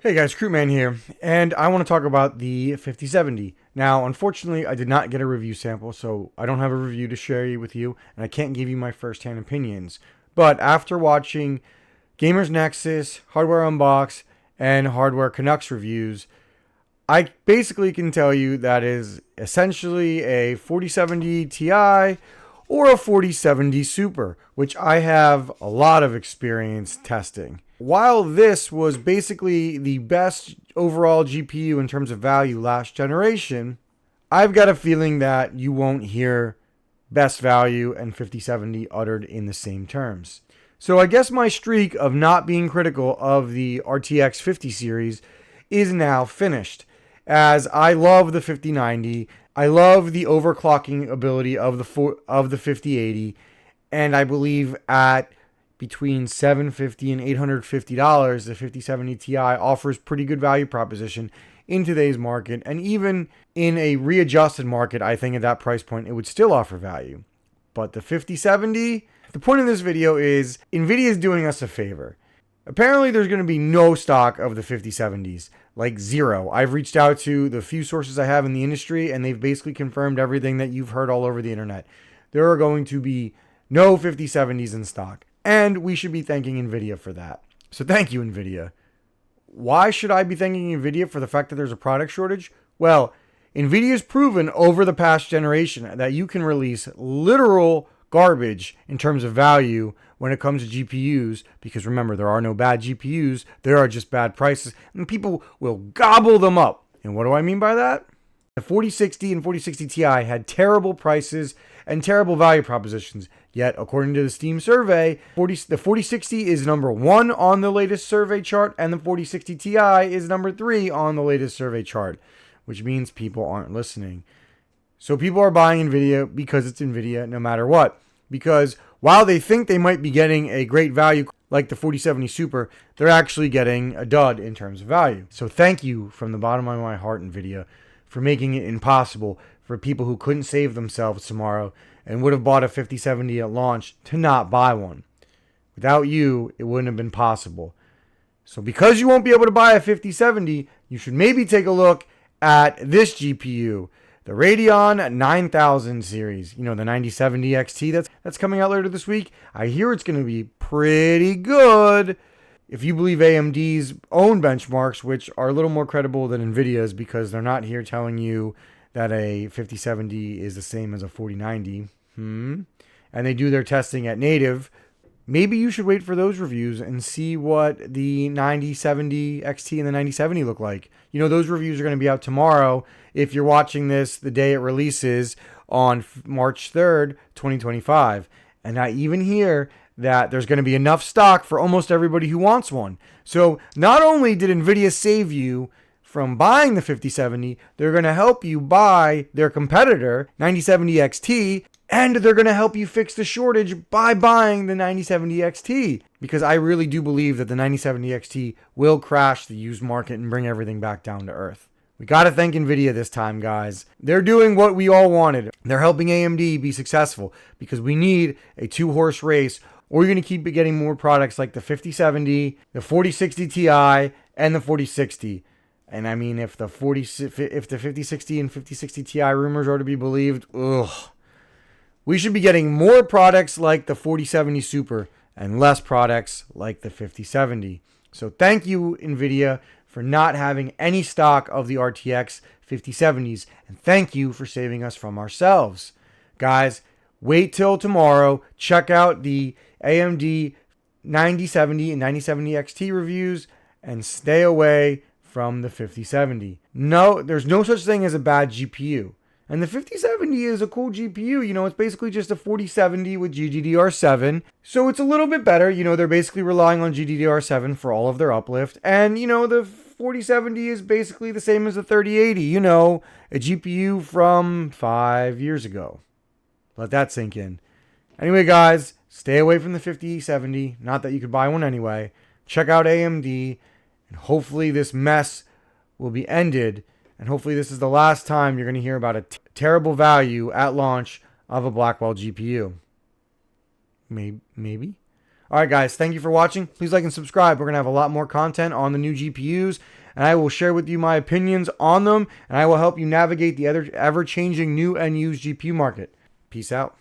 Hey guys, Crewman here, and I want to talk about the 5070. Now, unfortunately, I did not get a review sample, so I don't have a review to share with you, and I can't give you my first-hand opinions. But after watching Gamers Nexus, Hardware Unbox, and Hardware Canucks reviews, I basically can tell you that is essentially a 4070 Ti or a 4070 Super, which I have a lot of experience testing. While this was basically the best overall GPU in terms of value last generation, I've got a feeling that you won't hear best value and 5070 uttered in the same terms. So I guess my streak of not being critical of the RTX 50 series is now finished, as I love the 5090. I love the overclocking ability of the 5080, and I believe at between $750 and $850, the 5070 Ti offers pretty good value proposition in today's market, and even in a readjusted market, I think at that price point it would still offer value. But the 5070, the point of this video is Nvidia is doing us a favor. Apparently, there's going to be no stock of the 5070s, like zero. I've reached out to the few sources I have in the industry, and they've basically confirmed everything that you've heard all over the internet. There are going to be no 5070s in stock, and we should be thanking Nvidia for that. So thank you, Nvidia. Why should I be thanking Nvidia for the fact that there's a product shortage? Well, Nvidia's proven over the past generation that you can release literal garbage in terms of value when it comes to GPUs, because remember, there are no bad GPUs, there are just bad prices, and people will gobble them up. And what do I mean by that? The 4060 and 4060 Ti had terrible prices and terrible value propositions. Yet, according to the Steam survey, the 4060 is number 1 on the latest survey chart, and the 4060 Ti is number 3 on the latest survey chart, which means people aren't listening. So people are buying Nvidia because it's Nvidia no matter what. Because while they think they might be getting a great value like the 4070 Super, they're actually getting a dud in terms of value. So thank you from the bottom of my heart, Nvidia, for making it impossible for people who couldn't save themselves tomorrow and would have bought a 5070 at launch to not buy one. Without you, it wouldn't have been possible. So because you won't be able to buy a 5070, you should maybe take a look at this GPU. The Radeon 9000 series, the 9070 XT that's coming out later this week. I hear it's going to be pretty good if you believe AMD's own benchmarks, which are a little more credible than Nvidia's because they're not here telling you that a 5070 is the same as a 4090. And they do their testing at native. Maybe you should wait for those reviews and see what the 9070 XT and the 9070 look like. Those reviews are going to be out tomorrow. If you're watching this the day it releases on March 3rd, 2025. And I even hear that there's going to be enough stock for almost everybody who wants one. So not only did Nvidia save you from buying the 5070, they're going to help you buy their competitor, 9070 XT, and they're going to help you fix the shortage by buying the 9070 XT. Because I really do believe that the 9070 XT will crash the used market and bring everything back down to earth. We got to thank Nvidia this time, guys. They're doing what we all wanted. They're helping AMD be successful because we need a two-horse race, or you're going to keep getting more products like the 5070, the 4060 Ti, and the 4060. And I mean, if the 5060 and 5060 Ti rumors are to be believed, we should be getting more products like the 4070 Super and less products like the 5070. So thank you, Nvidia, for not having any stock of the RTX 5070s. And thank you for saving us from ourselves. Guys, wait till tomorrow. Check out the AMD 9070 and 9070 XT reviews and stay away from the 5070. No, there's no such thing as a bad GPU. And the 5070 is a cool GPU. It's basically just a 4070 with GDDR7. So it's a little bit better. They're basically relying on GDDR7 for all of their uplift. And, the 4070 is basically the same as the 3080. A GPU from 5 years ago. Let that sink in. Anyway, guys, stay away from the 5070. Not that you could buy one anyway. Check out AMD. And hopefully this mess will be ended. And hopefully this is the last time you're going to hear about a terrible value at launch of a Blackwell GPU. Maybe. All right, guys, thank you for watching. Please like and subscribe. We're going to have a lot more content on the new GPUs, and I will share with you my opinions on them, and I will help you navigate the ever-changing new and used GPU market. Peace out.